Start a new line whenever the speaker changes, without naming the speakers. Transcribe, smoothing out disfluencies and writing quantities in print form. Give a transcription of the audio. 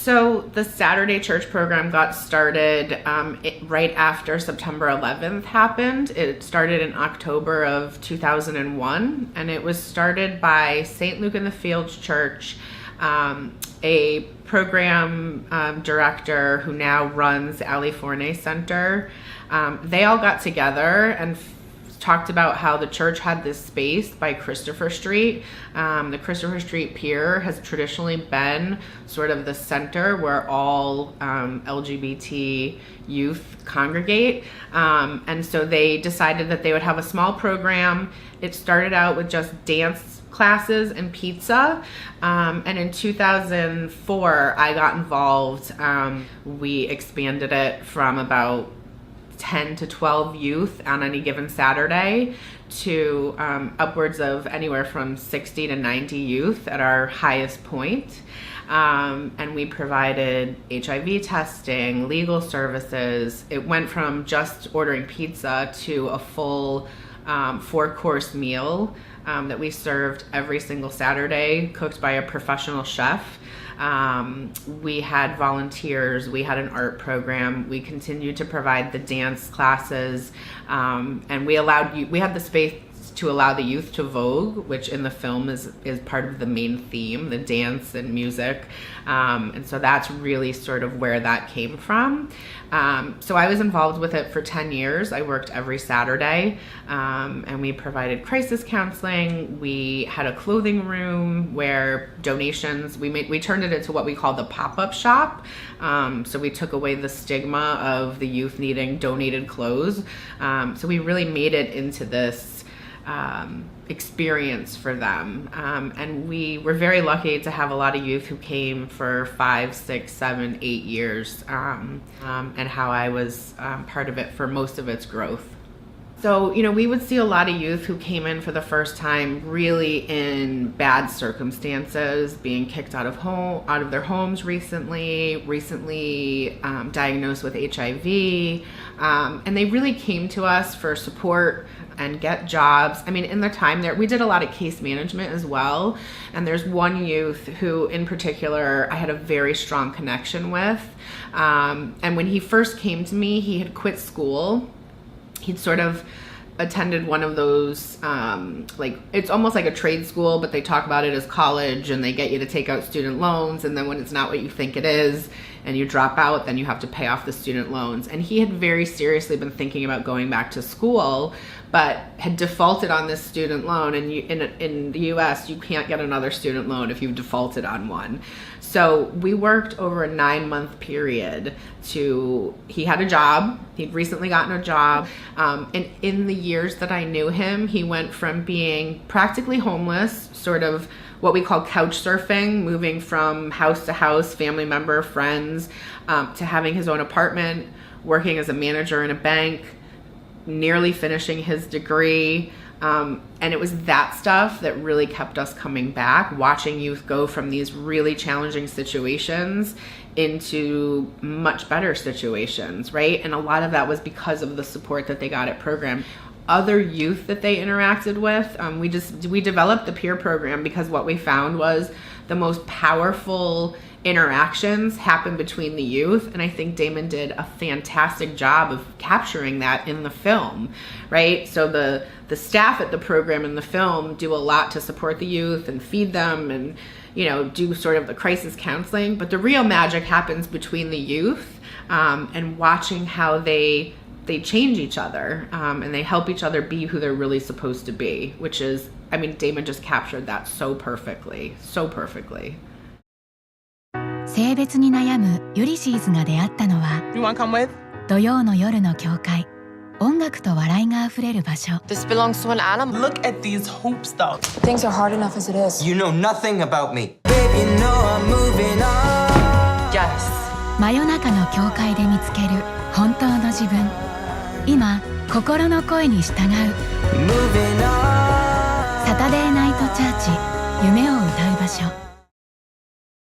So the Saturday church program got started right after September 11th happened. It started in October of 2001, and it was started by St. Luke in the Fields Church, a program director who now runs Ali Forney Center. They all got together and talked about how the church had this space by Christopher Street. The Christopher Street Pier has traditionally been sort of the center where all LGBT youth congregate. And so they decided that they would have a small program. It started out with just dance classes and pizza. And in 2004, I got involved. We expanded it from about 10 to 12 youth on any given Saturday to upwards of anywhere from 60 to 90 youth at our highest point. And we provided HIV testing, legal services. It went from just ordering pizza to a full 4-course meal that we served every single Saturday, cooked by a professional chef. We had volunteers, we had an art program, we continued to provide the dance classes, and we had the space to allow the youth to vogue, which in the film is part of the main theme, the dance and music. And so that's really sort of where that came from. So I was involved with it for 10 years. I worked every Saturday, and we provided crisis counseling. We had a clothing room where donations, we turned it into what we call the pop-up shop. So we took away the stigma of the youth needing donated clothes. So we really made it into this experience for them. And we were very lucky to have a lot of youth who came for 5, 6, 7, 8 years, and how I was part of it for most of its growth. So, we would see a lot of youth who came in for the first time really in bad circumstances, being kicked out of their homes recently diagnosed with HIV. And they really came to us for support and get jobs. In the time there, we did a lot of case management as well. And there's one youth who in particular I had a very strong connection with. And when he first came to me, he had quit school. He'd sort of attended one of those, it's almost like a trade school, but they talk about it as college, and they get you to take out student loans. And then when it's not what you think it is and you drop out, then you have to pay off the student loans. And he had very seriously been thinking about going back to school, but had defaulted on this student loan. And in the US, you can't get another student loan if you've defaulted on one. So we worked over a 9-month period he had a job. He'd recently gotten a job. And in the years that I knew him, he went from being practically homeless, sort of what we call couch surfing, moving from house to house, family member, friends, to having his own apartment, working as a manager in a bank, nearly finishing his degree. And it was that stuff that really kept us coming back, watching youth go from these really challenging situations into much better situations, right? And a lot of that was because of the support that they got at program. Other youth that they interacted with, we developed the peer program because what we found was the most powerful interactions happen between the youth. And I think Damon did a fantastic job of capturing that in the film, right? So the staff at the program in the film do a lot to support the youth and feed them and, do sort of the crisis counseling. But the real magic happens between the youth, and watching how they change each other, and they help each other be who they're really supposed to be, which is, Damon just captured that so perfectly.
性別に悩むユリシーズが出会ったのは
You wanna come with?
土曜の夜の教会、音楽と笑いがあふれる場所。
This belongs to an animal.
Look at these hoops though.
Things are hard enough as it is.
You know nothing about me. Babe, you know I'm moving on.
Yes.
真夜中の教会で見つける本当の自分。今、心の声に従う。
Moving on.
サタデーナイトチャーチ、夢を歌う場所。